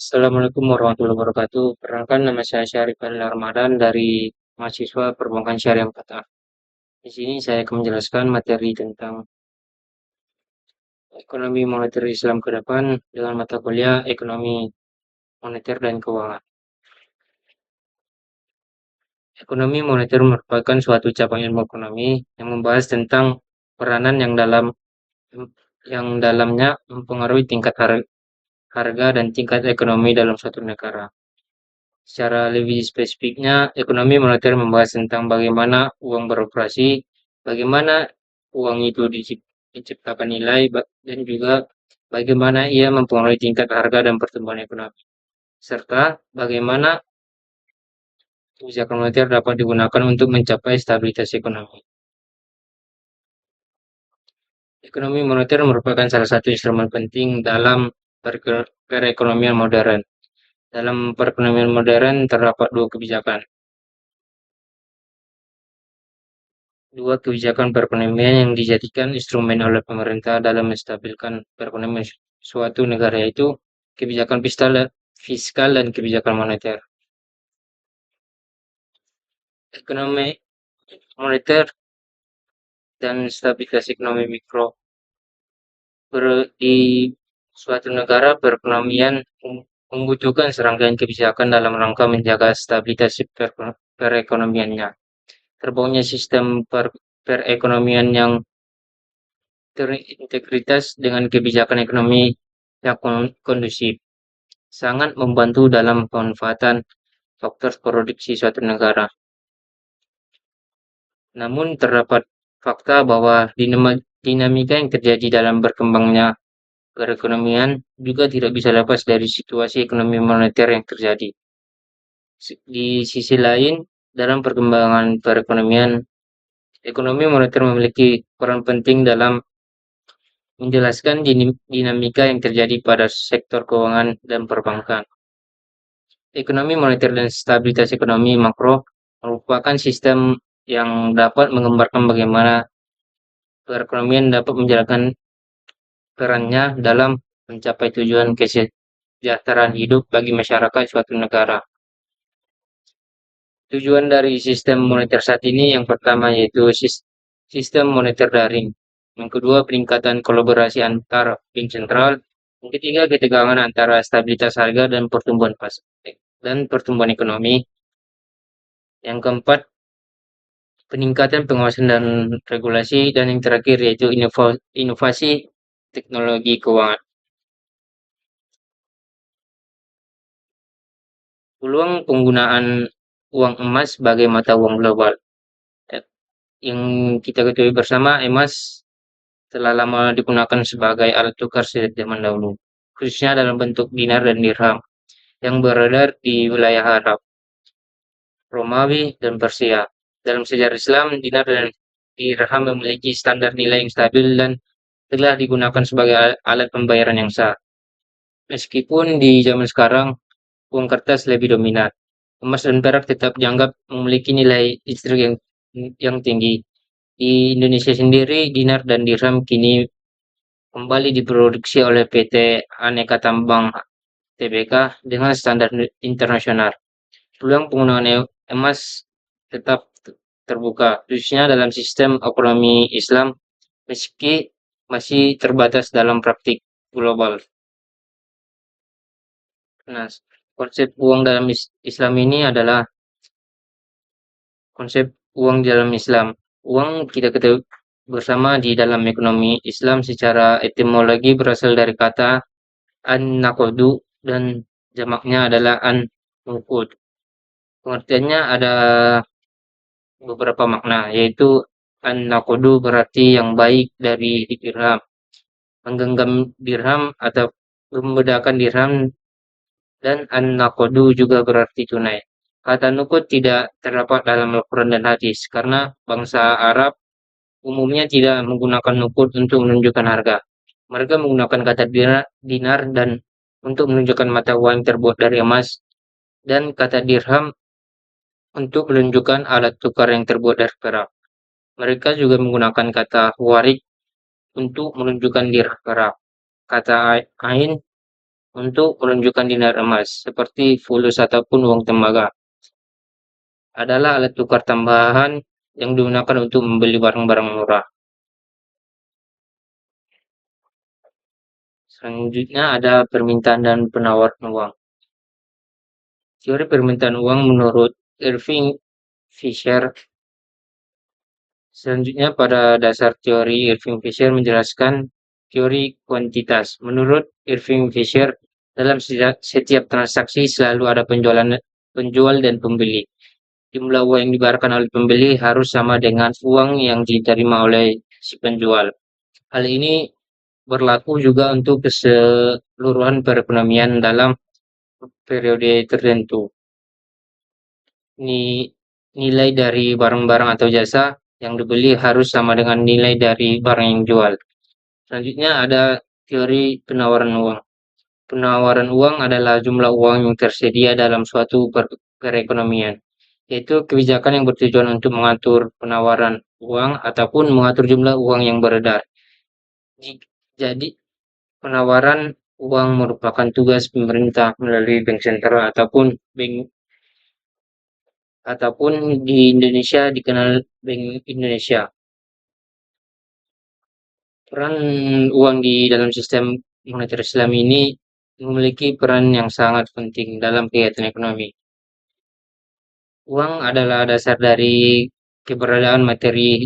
Assalamualaikum warahmatullahi wabarakatuh. Perkenalkan nama saya Syarif Fadil Ramadan dari mahasiswa Perbankan Syariah 4A. Di sini saya akan menjelaskan materi tentang ekonomi moneter Islam ke depan dengan mata kuliah ekonomi moneter dan keuangan. Ekonomi moneter merupakan suatu cabang ilmu ekonomi yang membahas tentang peranan yang dalamnya mempengaruhi tingkat harga dan tingkat ekonomi dalam suatu negara. Secara lebih spesifiknya, ekonomi moneter membahas tentang bagaimana uang beroperasi, bagaimana uang itu diciptakan nilai, dan juga bagaimana ia mempengaruhi tingkat harga dan pertumbuhan ekonomi, serta bagaimana kebijakan moneter dapat digunakan untuk mencapai stabilitas ekonomi. Ekonomi moneter merupakan salah satu instrumen penting dalam perekonomian modern. Dalam perekonomian modern terdapat dua kebijakan perekonomian yang dijadikan instrumen oleh pemerintah dalam menstabilkan perekonomian suatu negara, yaitu kebijakan fiskal dan kebijakan moneter. Ekonomi moneter dan stabilitas ekonomi mikro di suatu negara perekonomian membutuhkan serangkaian kebijakan dalam rangka menjaga stabilitas perekonomiannya. Terbangunnya sistem perekonomian yang terintegritas dengan kebijakan ekonomi yang kondusif sangat membantu dalam pemanfaatan faktor produksi suatu negara. Namun terdapat fakta bahwa dinamika yang terjadi dalam berkembangnya perekonomian juga tidak bisa lepas dari situasi ekonomi moneter yang terjadi. Di sisi lain, dalam perkembangan perekonomian, ekonomi moneter memiliki peran penting dalam menjelaskan dinamika yang terjadi pada sektor keuangan dan perbankan. Ekonomi moneter dan stabilitas ekonomi makro merupakan sistem yang dapat menggambarkan bagaimana perekonomian dapat menjalankan perannya dalam mencapai tujuan kesejahteraan hidup bagi masyarakat suatu negara. Tujuan dari sistem moneter saat ini yang pertama yaitu sistem moneter daring. Yang kedua, peningkatan kolaborasi antar bank sentral. Yang ketiga, ketegangan antara stabilitas harga dan pertumbuhan ekonomi. Yang keempat, peningkatan pengawasan dan regulasi, dan yang terakhir yaitu inovasi teknologi keuangan. Peluang penggunaan uang emas sebagai mata uang global. Yang kita ketahui bersama, emas telah lama digunakan sebagai alat tukar sejak zaman dahulu, khususnya dalam bentuk dinar dan dirham yang beredar di wilayah Arab, Romawi, dan Persia. Dalam sejarah Islam, dinar dan dirham memiliki standar nilai yang stabil dan telah digunakan sebagai alat pembayaran yang sah. Meskipun di zaman sekarang uang kertas lebih dominan, emas dan perak tetap dianggap memiliki nilai listrik yang tinggi. Di Indonesia sendiri, dinar dan dirham kini kembali diproduksi oleh PT Aneka Tambang Tbk dengan standar internasional. Peluang penggunaan emas tetap terbuka, khususnya dalam sistem ekonomi Islam, meski masih terbatas dalam praktik global. Nah, konsep uang dalam Islam ini adalah konsep uang dalam Islam. Uang kita ketahui bersama di dalam ekonomi Islam secara etimologi berasal dari kata an-naqdu dan jamaknya adalah an-nuqud. Pengertiannya ada beberapa makna, yaitu an-naqdu berarti yang baik dari dirham, menggenggam dirham atau membedakan dirham, dan an-naqdu juga berarti tunai. Kata nuqud tidak terdapat dalam Al-Quran dan hadis karena bangsa Arab umumnya tidak menggunakan nuqud untuk menunjukkan harga. Mereka menggunakan kata dinar dan untuk menunjukkan mata uang yang terbuat dari emas, dan kata dirham untuk menunjukkan alat tukar yang terbuat dari perak. Mereka juga menggunakan kata warik untuk menunjukkan dirham perak. Kata ain untuk menunjukkan dinar emas, seperti fulus ataupun uang tembaga, adalah alat tukar tambahan yang digunakan untuk membeli barang-barang murah. Selanjutnya ada permintaan dan penawaran uang. Teori permintaan uang menurut Irving Fisher. Selanjutnya pada dasar teori Irving Fisher menjelaskan teori kuantitas. Menurut Irving Fisher, dalam setiap transaksi selalu ada penjual dan pembeli. Jumlah uang yang dibayarkan oleh pembeli harus sama dengan uang yang diterima oleh si penjual. Hal ini berlaku juga untuk keseluruhan perekonomian dalam periode tertentu. Nilai dari barang-barang atau jasa yang dibeli harus sama dengan nilai dari barang yang dijual. Selanjutnya ada teori penawaran uang. Penawaran uang adalah jumlah uang yang tersedia dalam suatu perekonomian, yaitu kebijakan yang bertujuan untuk mengatur penawaran uang ataupun mengatur jumlah uang yang beredar. Jadi, penawaran uang merupakan tugas pemerintah melalui bank sentral ataupun di Indonesia dikenal Bank Indonesia. Peran uang di dalam sistem moneter Islam ini memiliki peran yang sangat penting dalam kegiatan ekonomi. Uang adalah dasar dari keberadaan materi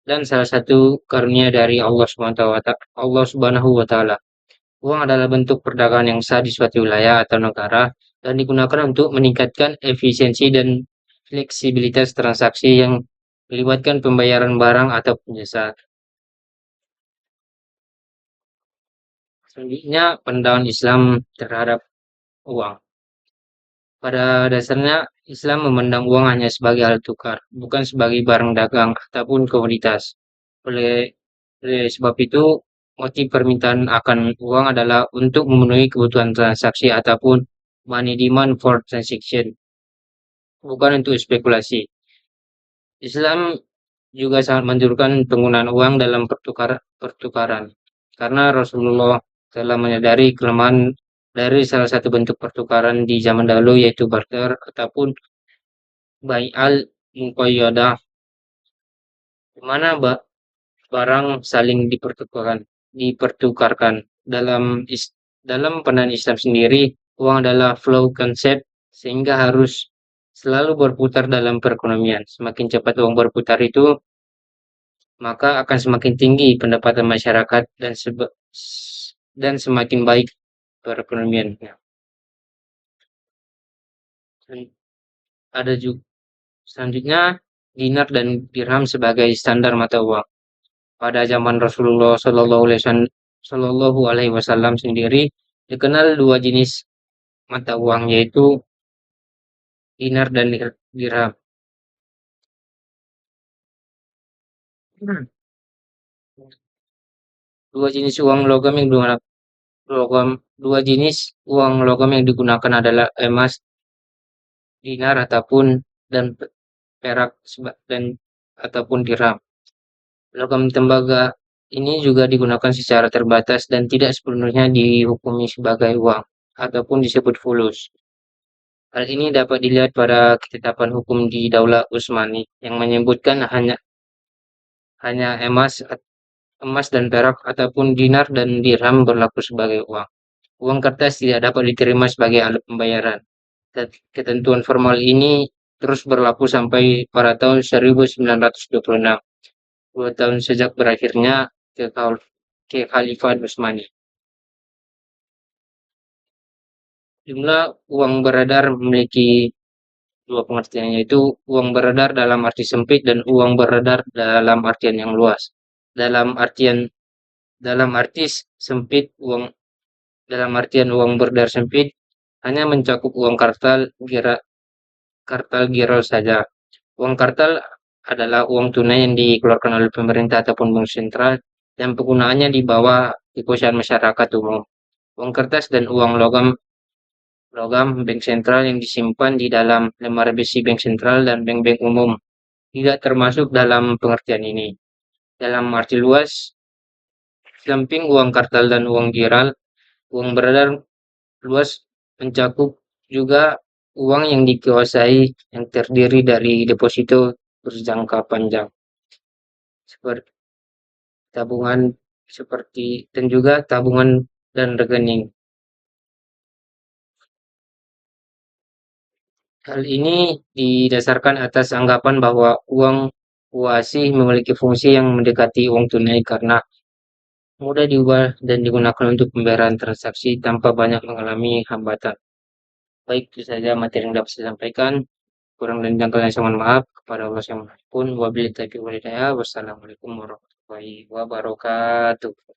dan salah satu karunia dari Allah Subhanahu wa taala. Uang adalah bentuk perdagangan yang sah di suatu wilayah atau negara dan digunakan untuk meningkatkan efisiensi dan fleksibilitas transaksi yang melibatkan pembayaran barang atau jasa. Selanjutnya, pandangan Islam terhadap uang. Pada dasarnya, Islam memandang uang hanya sebagai alat tukar, bukan sebagai barang dagang ataupun komoditas. Oleh sebab itu, motif permintaan akan uang adalah untuk memenuhi kebutuhan transaksi ataupun money demand for transaction, bukan untuk spekulasi. Islam juga sangat menganjurkan penggunaan uang dalam pertukaran, karena Rasulullah telah menyadari kelemahan dari salah satu bentuk pertukaran di zaman dahulu yaitu barter ataupun bai'al muqayyadah, di mana barang saling dipertukarkan. Dalam pandangan Islam sendiri, uang adalah flow konsep sehingga harus selalu berputar dalam perekonomian. Semakin cepat uang berputar itu, maka akan semakin tinggi pendapatan masyarakat dan semakin baik perekonomiannya. Ada juga selanjutnya dinar dan dirham sebagai standar mata uang. Pada zaman Rasulullah Shallallahu Alaihi Wasallam sendiri dikenal dua jenis mata uang yaitu dinar dan dirham. Dua jenis uang logam yang digunakan dua jenis uang logam yang digunakan adalah emas dinar dan perak dan ataupun dirham. Logam tembaga ini juga digunakan secara terbatas dan tidak sepenuhnya dihukumi sebagai uang ataupun disebut fulus. Hal ini dapat dilihat pada ketetapan hukum di Daulah Utsmani yang menyebutkan hanya emas dan perak ataupun dinar dan dirham berlaku sebagai uang. Uang kertas tidak dapat diterima sebagai alat pembayaran. Ketentuan formal ini terus berlaku sampai pada tahun 1926, 2 tahun sejak berakhirnya Kekhalifahan Utsmani. Jumlah uang beredar memiliki dua pengertian, yaitu uang beredar dalam arti sempit dan uang beredar dalam artian yang luas. Dalam arti sempit dalam artian uang beredar sempit hanya mencakup uang kartal giro saja. Uang kartal adalah uang tunai yang dikeluarkan oleh pemerintah ataupun bank sentral dan penggunaannya di bawah kekuasaan masyarakat umum. Uang kertas dan uang logam bank sentral yang disimpan di dalam lemari besi bank sentral dan bank-bank umum tidak termasuk dalam pengertian ini. Dalam arti luas, samping uang kartal dan uang giral, uang beredar luas, mencakup juga uang yang dikuasai yang terdiri dari deposito berjangka panjang, seperti tabungan dan juga tabungan dan rekening. Hal ini didasarkan atas anggapan bahwa uang kuasi memiliki fungsi yang mendekati uang tunai karena mudah diubah dan digunakan untuk pembayaran transaksi tanpa banyak mengalami hambatan. Baik, itu saja materi yang dapat saya sampaikan. Kurang dan jangkauan saya mohon maaf kepada Allah yang Maha Pun. Wabillahi taufiq wal hidayah. Wassalamualaikum warahmatullahi wabarakatuh.